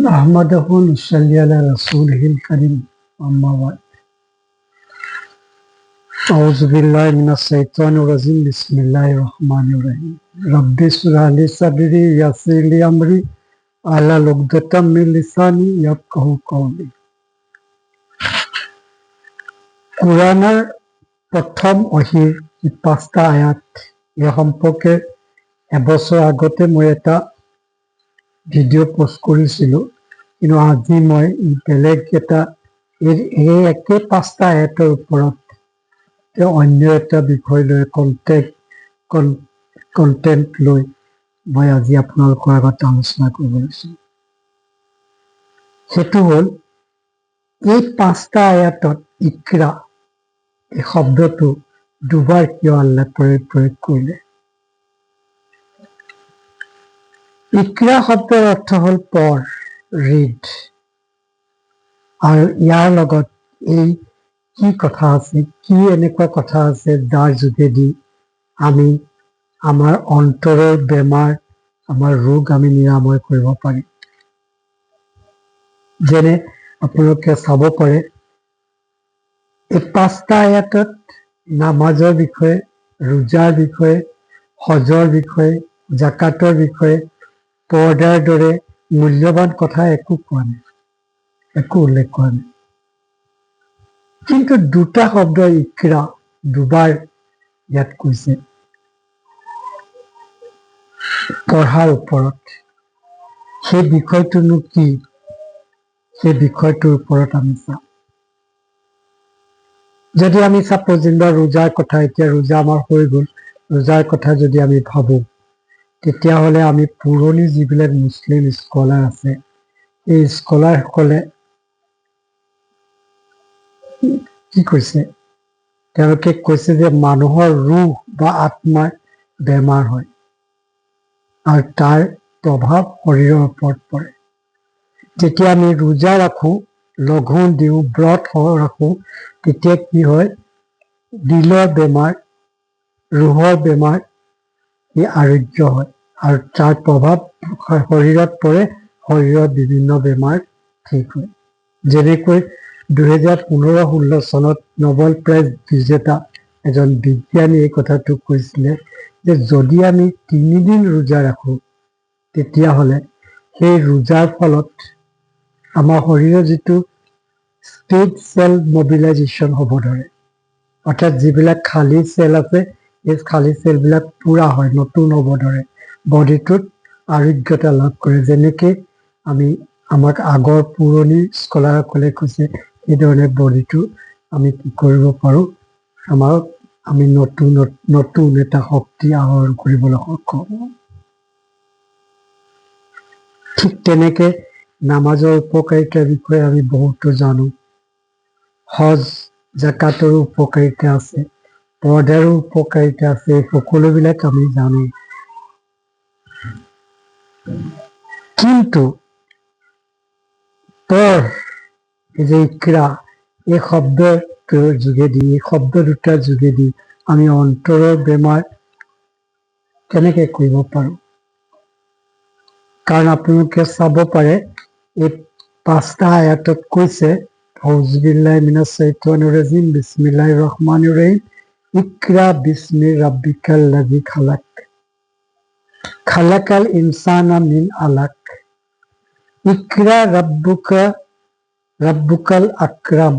نحمده ونصلي على رسوله الكريم أما بعد أعوذ بالله من الشيطان الرجيم بسم الله الرحمن الرحيم رب اشرح لي صدري ويسر لي أمري واحلل عقدة من লিসানি ইয়াফকাহু কওলি। কুরআনের প্রথম ওহীৰ ৫টা আয়াত এই সম্পৰ্কে এবছৰ আগতে মই এটা ভিডিঅ' পোষ্ট কৰিছিলোঁ, কিন্তু আজি মই বেলেগ এটা এই একে ৫টা আয়াতৰ ওপৰত অন্য এটা বিষয় লৈ কণ্টেণ্ট লৈ মই আজি আপোনালোকৰ আগত আলোচনা কৰিব লৈছোঁ। সেইটো হ'ল এই ৫টা আয়াতত ইকৰা এই শব্দটো দুবাৰ কিয় আল্লাহ প্ৰয়োগ কৰিলে। ইকৰা শব্দৰ অৰ্থ হ'ল পঢ়, ৰিড, আৰু ইয়াৰ লগত এই কি কথা আছে, কি এনেকুৱা কথা আছে যাৰ যোগেদি আমি আমাৰ অন্তৰৰ বেমাৰ, আমাৰ ৰোগ আমি নিৰাময় কৰিব পাৰিম। যেনে আপোনালোকে চাব পাৰে এই ৫টা আয়াতত নামাজৰ বিষয়ে, ৰোজাৰ বিষয়ে, হজৰ বিষয়ে, জাকাতৰ বিষয়ে, পৰ্দাৰ দৰে মূল্যৱান কথা একো কোৱা নাই, একো উল্লেখ কৰা নাই। কিন্তু দুটা শব্দ ইকৰা দুবাৰ ইয়াত কৈছে পঢ়াৰ ওপৰত। সেই বিষয়টোনো কি, সেই বিষয়টোৰ ওপৰত আমি চাম। যদি আমি চাপোজ যেনিবা ৰোজাৰ কথা, এতিয়া ৰোজা আমাৰ হৈ গ'ল, ৰোজাৰ কথা যদি আমি ভাবোঁ, তেতিয়াহ'লে আমি পুৰণি যিবিলাক মুছলিম স্কলাৰ আছে, এই স্কলাৰসকলে কি কৈছে, তেওঁলোকে কৈছে যে মানুহৰ ৰুহ বা আত্মাৰ বেমাৰ হয় আৰু তাৰ প্ৰভাৱ শৰীৰৰ ওপৰত পৰে। যেতিয়া আমি ৰোজা ৰাখোঁ, লঘোণ দিওঁ, ব্ৰত ৰাখোঁ, তেতিয়া কি হয়, দিলৰ বেমাৰ, ৰুহৰ বেমাৰ ই আৰোগ্য হয় আৰু তাৰ প্ৰভাৱ শৰীৰত পৰে, শৰীৰৰ বিভিন্ন বেমাৰ ঠিক হয়। যেনেকৈ 2015-16 চনত নোবেল প্ৰাইজ বিজেতা এজন বিজ্ঞানীয়ে এই কথাটো কৈছিলে যে যদি আমি 3 দিন ৰোজা ৰাখোঁ, তেতিয়াহ'লে সেই ৰোজাৰ ফলত আমাৰ শৰীৰৰ যিটো ষ্টেট চেল মবিলাইজেশ্যন হ'ব ধৰে, অৰ্থাৎ যিবিলাক খালী চেল আছে এই খালী চেলবিলাক পূৰা হয়, নতুন হ'ব ধৰে, বডিটোত আৰোগ্যতা লাভ কৰে। যেনেকৈ আমাক আগৰ পুৰণি স্কলাৰসকলে কৈছে, সেইধৰণে বডিটো আমি কি কৰিব পাৰোঁ, আমি নতুন এটা শক্তি আহৰণ কৰিবলৈ সক্ষম হওঁ। ঠিক তেনেকৈ নামাজৰ উপকাৰিতাৰ বিষয়ে আমি বহুতো জানো, হজ জাকাতৰো উপকাৰিতা আছে, পৰ্দাৰো উপকাৰিতা আছে, সকলোবিলাক আমি জানো। কিন্তু পঢ়, এই যে ইকৰা, এই শব্দটোৰ যোগেদি, এই শব্দ দুটাৰ যোগেদি আমি অন্তৰৰ বেমাৰ কেনেকৈ কৰিব পাৰোঁ। কাৰণ আপোনালোকে চাব পাৰে এই ৫টা আয়াতত কৈছে আউযু বিল্লাহি মিনাশ শাইতানিৰ ৰাজিম বিসমিল্লাহিৰ ৰহমানিৰ ৰহিম ইকৰা বিস্মি ৰাব্বিকাল্লাযী খালাক খালাকাল ইনসানা মিন আলাক ইকরা রাব্বুকাল আকরাম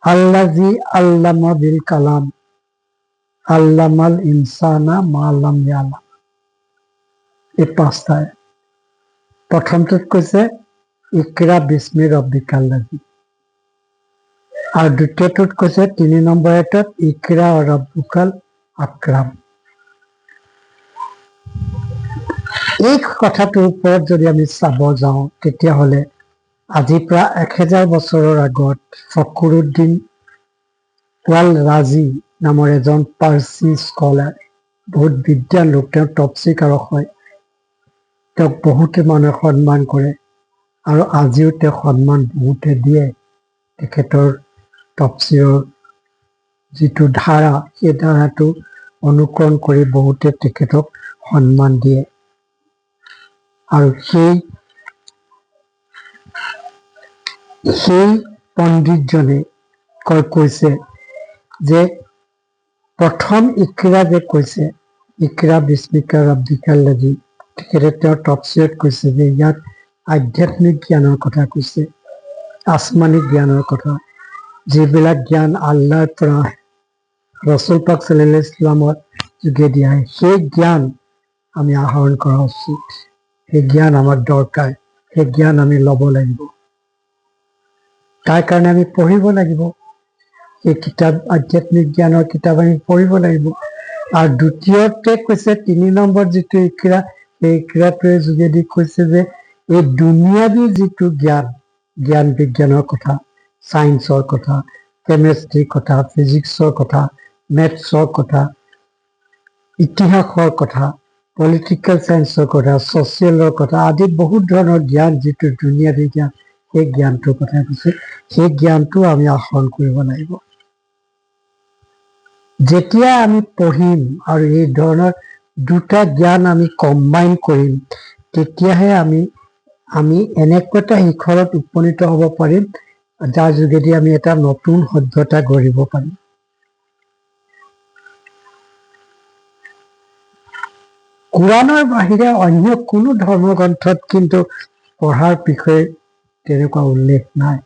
আল্লাযী আল্লামা বিল কালাম আল্লামাল ইনসানা মা লাম ইয়ালাম। এই ৫টা প্ৰথমটোত কৈছে ইকৰা বিস্মি ৰাব্বিকাল্লাযী, আৰু দ্বিতীয়টোত কৈছে ৩ নম্বৰ আয়াতত ইকৰা ৰাব্বুকাল আকৰাম। এই কথাটোৰ ওপৰত যদি আমি চাব যাওঁ, তেতিয়াহ'লে আজি প্ৰায় 1000 বছৰৰ আগত ফখৰুদ্দিন ৱাল ৰাজি নামৰ এজন পাৰ্চী স্কলাৰ, বহুত বিদ্যান লোক, তেওঁ তফছিকাৰক হয়, তেওঁক বহুতে মানুহে সন্মান কৰে আৰু আজিও তেওঁক সন্মান বহুতে দিয়ে। তেখেতৰ তফছিৰৰ যিটো ধাৰা, সেই ধাৰাটো অনুকৰণ কৰি বহুতে তেখেতক সন্মান দিয়ে। আৰু সেই সেই পণ্ডিতজনে কৈছে যে প্ৰথম ইকৰা যে কৈছে ইকৰা বিস্মিকা ৰাব্বিকাল্লাযী, তেখেতে তেওঁৰ তফছিৰত কৈছে যে ইয়াত আধ্যাত্মিক জ্ঞানৰ কথা কৈছে, আসমানিক জ্ঞানৰ কথা, যিবিলাক জ্ঞান আল্লাহৰ পৰা ৰসুল পাক সাল্লাল্লাহু আলাইহি ইছলামৰ যোগেদি আহে, সেই জ্ঞান আমি আহৰণ কৰা উচিত, সেই জ্ঞান আমাৰ দৰকাৰ, সেই জ্ঞান আমি ল'ব লাগিব, তাৰ কাৰণে আমি পঢ়িব লাগিব, এই কিতাপ আধ্যাত্মিক জ্ঞানৰ কিতাপ আমি পঢ়িব লাগিব। আৰু দ্বিতীয়তে কৈছে 3 নম্বৰ যিটো ইকৰা, সেই ইকৰাটোৰ যোগেদি কৈছে যে এই দুনিয়াবী যিটো জ্ঞান বিজ্ঞানৰ কথা, চায়েন্সৰ কথা, কেমেষ্ট্ৰিৰ কথা, ফিজিক্সৰ কথা, মেথছৰ কথা, ইতিহাসৰ কথা, পলিটিকেল চায়েন্সৰ কথা, ছচিয়েলৰ কথা আদি বহুত ধৰণৰ জ্ঞান, যিটো দুনিয়াবী জ্ঞান, সেই জ্ঞানটোৰ কথা কৈছে, সেই জ্ঞানটো আমি আহৰণ কৰিব লাগিব। যেতিয়া আমি পঢ়িম আৰু এই ধৰণৰ দুটা জ্ঞান আমি কম্বাইন কৰিম, তেতিয়াহে আমি এনেকুৱা এটা শিখৰত উপনীত হ'ব পাৰিম, যাৰ যোগেদি আমি এটা নতুন সভ্যতা গঢ়িব পাৰিম। কোৰাণৰ বাহিৰে অন্য কোনো ধৰ্মগ্ৰন্থত কিন্তু পঢ়াৰ বিষয়ে তেনেকুৱা উল্লেখ নাই।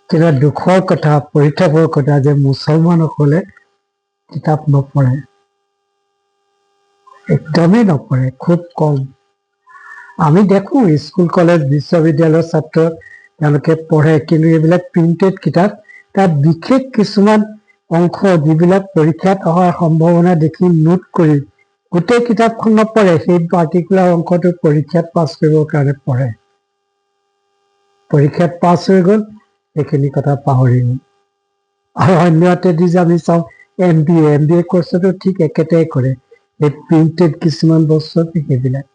কিন্তু দুখৰ কথা, পৰিতাপৰ কথা যে মুছলমানসকলে কিতাপ নপঢ়ে, একদমেই নপঢ়ে, খুব কম। আমি দেখো স্কুল কলেজ বিশ্ববিদ্যালয়ৰ ছাত্ৰ তেওঁলোকে পঢ়ে, কিন্তু এইবিলাক প্ৰিণ্টেড কিতাপ, তাত বিশেষ কিছুমান অংশ যিবিলাক পৰীক্ষাত অহাৰ সম্ভাৱনা দেখি নোট কৰি গোটেই কিতাপখন নপঢ়ে, সেই পাৰ্টিকুলাৰ অংশটো পৰীক্ষাত পাছ কৰিবৰ কাৰণে পঢ়ে, পৰীক্ষাত পাছ হৈ গ'ল, সেইখিনি কথা পাহৰি গ'ল। আৰু অন্য এটেদি যে আমি চাওঁ MBA কোৰ্চতো ঠিক একেটাই কৰে, এই প্ৰিণ্টেড কিছুমান বস্তু সেইবিলাক।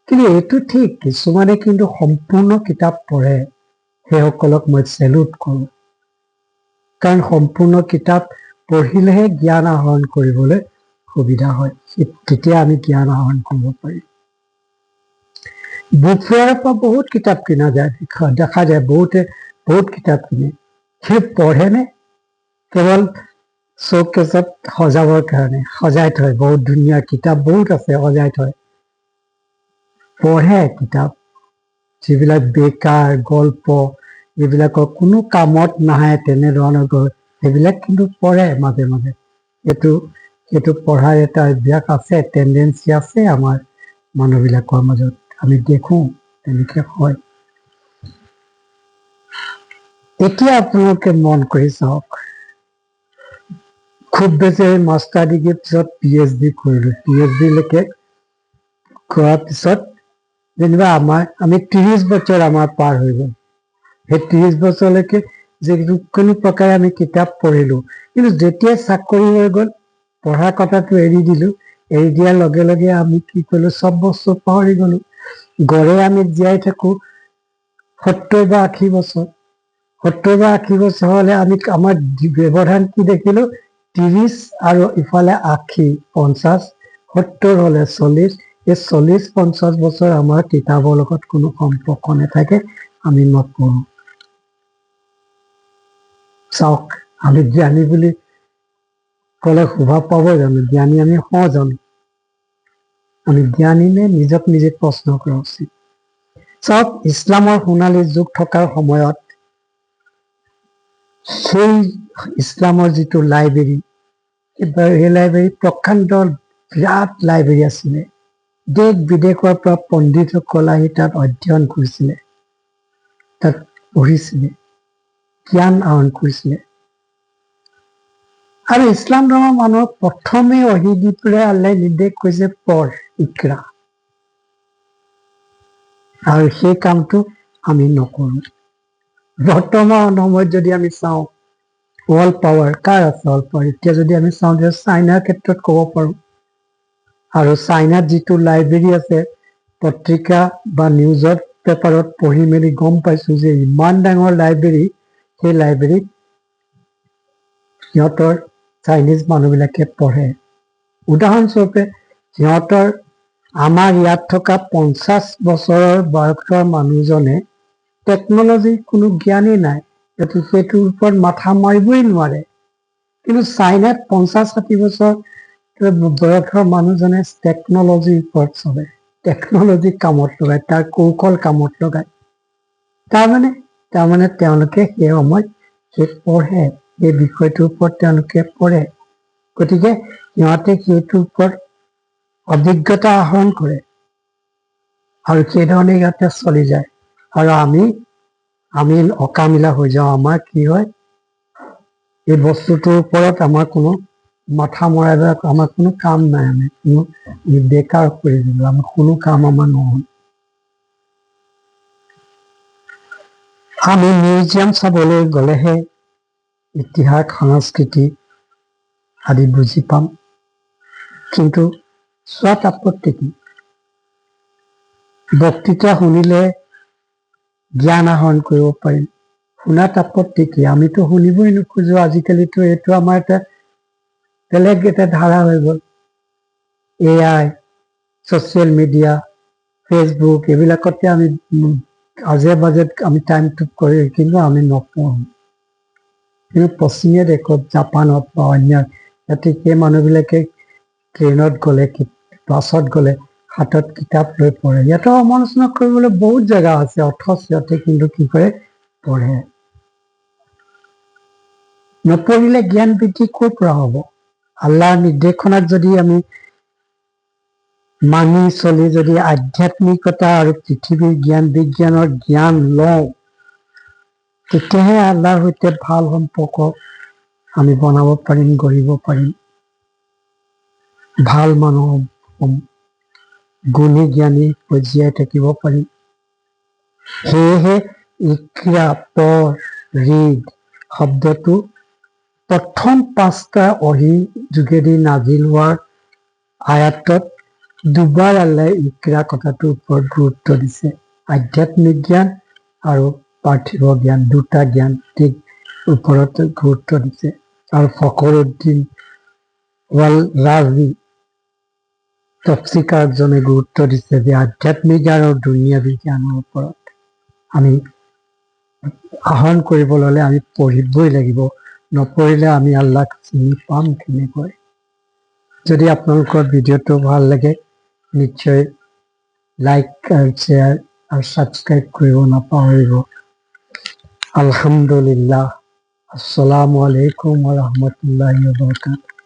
কিন্তু এইটো ঠিক, কিছুমানে কিন্তু সম্পূৰ্ণ কিতাপ পঢ়ে, সেইসকলক মই চেলুট কৰোঁ, কাৰণ সম্পূৰ্ণ কিতাপ পঢ়িলেহে জ্ঞান আহৰণ কৰিবলৈ সুবিধা হয়, তেতিয়া আমি জ্ঞান আহৰণ কৰিব পাৰিম। বুক ফেয়াৰৰ পৰা বহুত কিতাপ কিনা যায়, দেখা যায় বহুতে বহুত কিতাপ কিনে, সেই পঢ়েনে? কেৱল শ্ব'কেছত সজাবৰ কাৰণে সজাই থয়, বহুত ধুনীয়া কিতাপ বহুত আছে সজাই থয়। পঢ়ে কিতাপ যিবিলাক বেকাৰ গল্প, যিবিলাকৰ কোনো কামত নাহে তেনেধৰণৰ, সেইবিলাক কিন্তু পঢ়ে মাজে মাজে। সেইটো পঢ়াৰ এটা অভ্যাস আছে, টেণ্ডেঞ্চি আছে আমাৰ মানুহবিলাকৰ মাজত, আমি দেখো তেনেকে হয়। এতিয়া আপোনালোকে মন কৰি চাওক, খুব বেছি মাষ্টাৰ ডিগ্ৰীৰ পিছত PhD কৰিলো, PhD লৈকে কৰাৰ পিছত যেনিবা আমি 30 বছৰ আমাৰ পাৰ হৈ গ'ল, সেই 30 বছৰলৈকে কোনো প্ৰকাৰে আমি কিতাপ পঢ়িলো, কিন্তু যেতিয়া চাকৰি হৈ গ'ল, পঢ়াৰ কথাটো এৰি দিলো, এৰি দিয়াৰ লগে লগে আমি কি কৰিলো, চব বস্তু পাহৰি গ'লো। গড়ে আমি জীয়াই থাকো 70 বা 80 বছৰ, 70 বা 80 বছৰ হলে আমাৰ ব্যৱধান কি দেখিলো, 30 আৰু ইফালে 80, 50, 70 হলে 40, এই 40-50 বছৰ আমাৰ কিতাপৰ লগত কোনো সম্পৰ্ক নাথাকে, আমি নপঢ়ো। চাওক, আমি জ্ঞানী বুলি কলে শোভা পাব জানো? জ্ঞানী আমি হওঁ জানো? আমি জ্ঞানী নে? নিজক নিজে প্ৰশ্ন কৰা উচিত। চাওক, ইছলামৰ সোণালী যুগ থকাৰ সময়ত সেই ইছলামৰ যিটো লাইব্ৰেৰী, সেই লাইব্ৰেৰী প্ৰকাণ্ড বিৰাট লাইব্ৰেৰী আছিলে, দেশ বিদেশৰ পৰা পণ্ডিতসকল আহি তাত অধ্যয়ন কৰিছিলে, তাত পঢ়িছিলে, জ্ঞান আহৰণ কৰিছিলে। আৰু ইছলাম ধৰ্মৰ মানুহক প্ৰথমে অহি দি পেলাই আল্লাই নিৰ্দেশ কৰিছে, পঢ়, ইকৰা। আৰু সেই কামটো আমি নকৰো। বৰ্তমান সময়ত যদি আমি চাওঁ, ৱৰ্ল্ড পাৱাৰ কাৰ আছে? ৱৰ্ল্ড পাৱাৰ এতিয়া যদি আমি চাওঁ যে চাইনাৰ ক্ষেত্ৰত ক'ব পাৰো। আৰু চাইনাত যিটো লাইব্ৰেৰী আছে, পত্ৰিকা বা নিউজত পেপাৰত পঢ়ি মেলি গম পাইছো যে ইমান ডাঙৰ লাইব্ৰেৰী, সেই লাইব্ৰেৰীত সিহঁতৰ চাইনিজ মানুহবিলাকে পঢ়ে। উদাহৰণস্বৰূপে সিহঁতৰ আমাৰ ইয়াত থকা 50 বছৰৰ বয়সৰ মানুহজনে টেকনলজিৰ কোনো জ্ঞানেই নাই, গতিকে সেইটোৰ ওপৰত মাথা মাৰিবই নোৱাৰে। কিন্তু চাইনাত 50-60 বছৰ বয়সৰ মানুহজনে টেকনলজিৰ ওপৰত চলে, টেকনলজি কামত লগায়, তাৰ কৌশল কামত লগায়। তাৰমানে তেওঁলোকে সেই সময়ত সেই পঢ়ে, সেই বিষয়টোৰ ওপৰত তেওঁলোকে পঢ়ে, গতিকে সিহঁতে সেইটোৰ ওপৰত অভিজ্ঞতা আহৰণ কৰে আৰু সেইধৰণে সিহঁতে চলি যায়। আৰু আমি অকামিলা হৈ যাওঁ। আমাৰ কি হয়, এই বস্তুটোৰ ওপৰত আমাৰ কোনো মাথা মৰাৰ আমাৰ কোনো কাম নাই, আমি বেকাৰ কৰি দিলো, আমাৰ কোনো কাম আমাৰ নহয়। আমি মিউজিয়াম চাবলৈ গ'লেহে ইতিহাস সংস্কৃতি আদি বুজি পাম, কিন্তু চোৱাত আপত্তি কি? বক্তৃতা শুনিলে জ্ঞান আহৰণ কৰিব পাৰিম, শুনাত আপত্তি কি? আমিতো শুনিবই নোখোজো। আজিকালিতো এইটো আমাৰ এটা বেলেগ এটা ধাৰা হৈ গ'ল। AI, ছচিয়েল মিডিয়া, ফেচবুক, এইবিলাকতে আমি আজে বাজে আমি টাইমটো কৰি, কিন্তু আমি নপঢ়ো। কিন্তু পশ্চিমীয়া দেশত, জাপানত বা অন্য ইয়াতে সেই মানুহবিলাকে ট্ৰেইনত গ'লে, বাছত গ'লে হাতত কিতাপ লৈ পঢ়ে। ইয়াতো সমালোচনা কৰিবলৈ বহুত জেগা আছে, অথচ সিহঁতে কিন্তু কি কৰে, পঢ়ে। নপঢ়িলে জ্ঞান বৃদ্ধি ক'ৰ পৰা হ'ব? আল্লাহৰ নিৰ্দেশনাক যদি আমি মানি চলি যদি আধ্যাত্মিকতা আৰু পৃথিৱীৰ জ্ঞান বিজ্ঞানৰ জ্ঞান লওঁ, তেতিয়াহে আল্লাহৰ সৈতে ভাল সম্পৰ্ক আমি বনাব পাৰিম, গঢ়িব পাৰিম। ভাল মানুহ, গুণী জ্ঞানী জীয়াই থাকিব পাৰিম। সেয়েহে ইকৰা, পঢ়, ৰিড শব্দটো প্ৰথম 5টা অহি যোগেদি নাজিল হোৱাৰ আয়াতত দুবাৰ আল্লাহে ইকৰা কথাটোৰ ওপৰত গুৰুত্ব দিছে। আধ্যাত্মিক জ্ঞান আৰু পাৰ্থিৱ জ্ঞান, দুটা জ্ঞান ওপৰত গুৰুত্ব দিছে। আৰু ফখৰুদ্দিন ৱাল ৰাজি তফচিকাৰজনে গুৰুত্ব দিছে যে আধ্যাত্মিক আৰু দুনিয়াবী জ্ঞানৰ ওপৰত আমি আহৰণ কৰিবলৈ হ'লে আমি পঢ়িবই লাগিব। নপঢ়িলে আমি আল্লাহক চিনি পাম কেনেকৈ? যদি আপোনালোকৰ ভিডিঅ'টো ভাল লাগে, নিশ্চয় লাইক আৰু শ্বেয়াৰ আৰু ছাবস্ক্ৰাইব কৰিব নাপাহৰিব। আলহামদুলিল্লাহ। আসসালামু আলাইকুম ওয়া ৰাহমাতুল্লাহি ওয়া বাৰাকাতুহু।